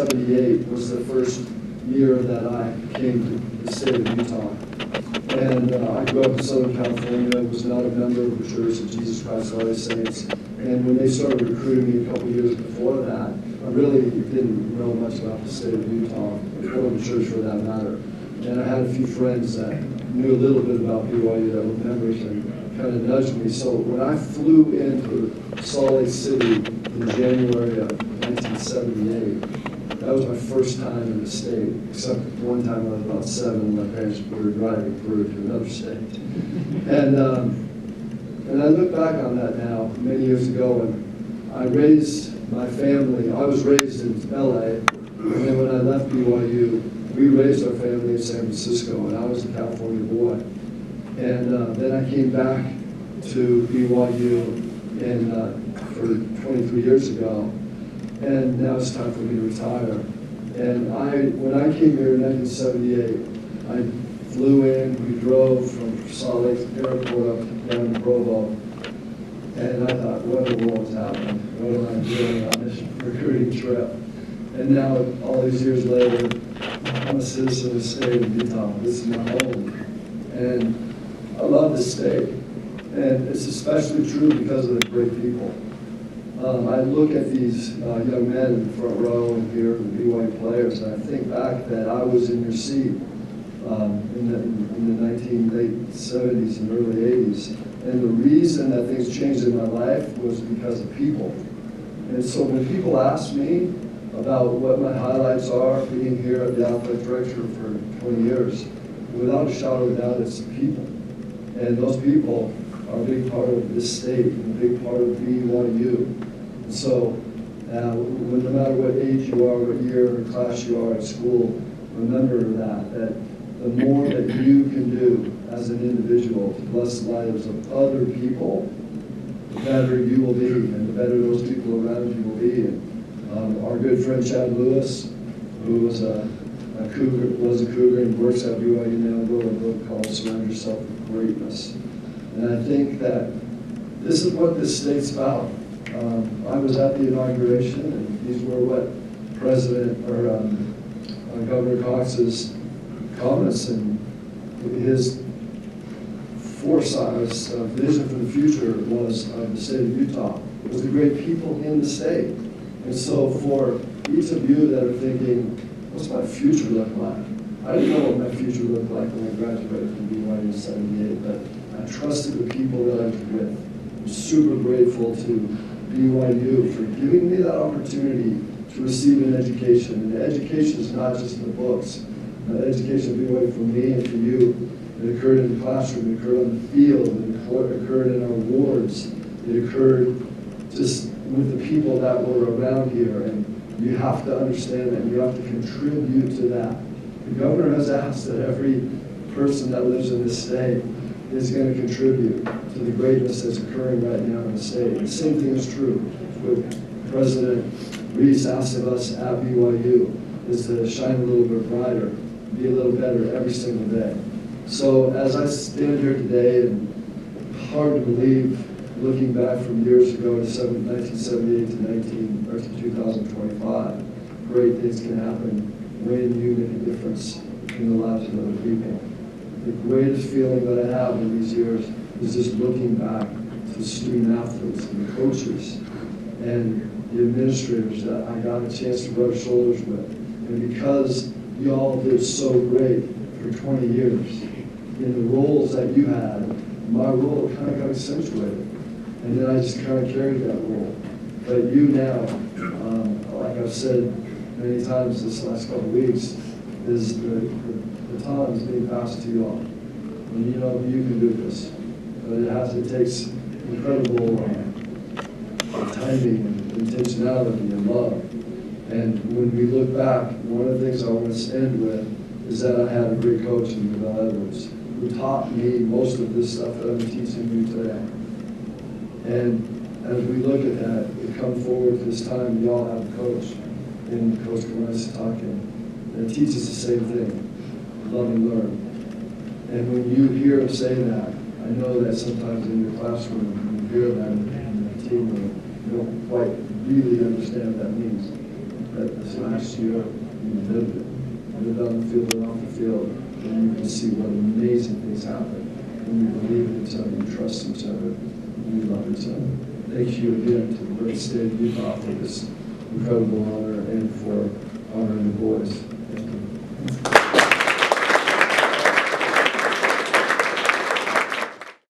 1978 was the first year that I came to the state of Utah. And I grew up in Southern California, was not a member of the Church of Jesus Christ of Latter-day Saints. And when they started recruiting me a couple years before that, I really didn't know much about the state of Utah, or the church for that matter. And I had a few friends that knew a little bit about BYU that were members and kind of nudged me. So when I flew into Salt Lake City in January of 1978, that was my first time in the state, except one time I was about 7 and my parents were driving through to another state. And I look back on that now, many years ago, and I raised my family. I was raised in LA, and then when I left BYU, we raised our family in San Francisco, and I was a California boy. And then I came back to BYU for 23 years ago, and now it's time for me to retire. And when I came here in 1978, I flew in, we drove from Salt Lake Airport up down to Provo, and I thought, what in the world is happening? What am I doing on this recruiting trip? And now, all these years later, I'm a citizen of the state of Utah. This is my home. And I love this state. And it's especially true because of the great people. I look at these young men in the front row and here, the BYU players, and I think back that I was in your seat in the late 70s and early 80s. And the reason that things changed in my life was because of people. And so when people ask me about what my highlights are being here at the athletic director for 20 years, without a shadow of a doubt, it's the people. And those people are a big part of this state and a big part of BYU. And so no matter what age you are, what year or class you are at school, remember that the more that you can do as an individual to bless the lives of other people, the better you will be, and the better those people around you will be. And our good friend Chad Lewis, who was a Cougar and works at BYU now, wrote a book called Surround Yourself with Greatness. And I think that this is what this state's about. I was at the inauguration, and these were what Governor Cox's comments and his foresight, vision for the future was of the state of Utah. It was the great people in the state. And so for each of you that are thinking, what's my future look like? I didn't know what my future looked like when I graduated from BYU in '78, but I trusted the people that I was with. I'm super grateful to BYU for giving me that opportunity to receive an education. And education is not just in the books. Education at BYU for me and for you, it occurred in the classroom, it occurred on the field, it occurred in our wards, it occurred just with the people that were around here. And you have to understand that, you have to contribute to that. The governor has asked that every person that lives in this state is going to contribute to the greatness that's occurring right now in the state. The same thing is true with President Reese asked of us at BYU, is to shine a little bit brighter, be a little better every single day. So as I stand here today, and hard to believe, looking back from years ago to 1978 to 2025, great things can happen when you make a difference in the lives of other people. The greatest feeling that I have in these years is just looking back to the student athletes and the coaches and the administrators that I got a chance to rub shoulders with. And because y'all did so great for 20 years, in the roles that you had, my role kind of got accentuated. And then I just kind of carried that role. But you now, like I've said many times this last couple of weeks, is the baton is being passed to you all. And you know you can do this. But it takes incredible timing and intentionality and love. And when we look back, one of the things I want to end with is that I had a great coach in Bill Edwards, who taught me most of this stuff that I'm teaching you today. And as we look at that, we come forward this time, we all have a coach, and Coach Kamar's talking, and it teaches the same thing, love and learn. And when you hear him say that, I know that sometimes in your classroom, you hear that in the team room, you don't quite really understand what that means. that this last year you lived it. Lived on the field and off the field, and you can see what amazing things happen when you believe in each other, you trust each other, and you love each other. Thank you again to the great state of Utah for this incredible honor and for honoring the boys.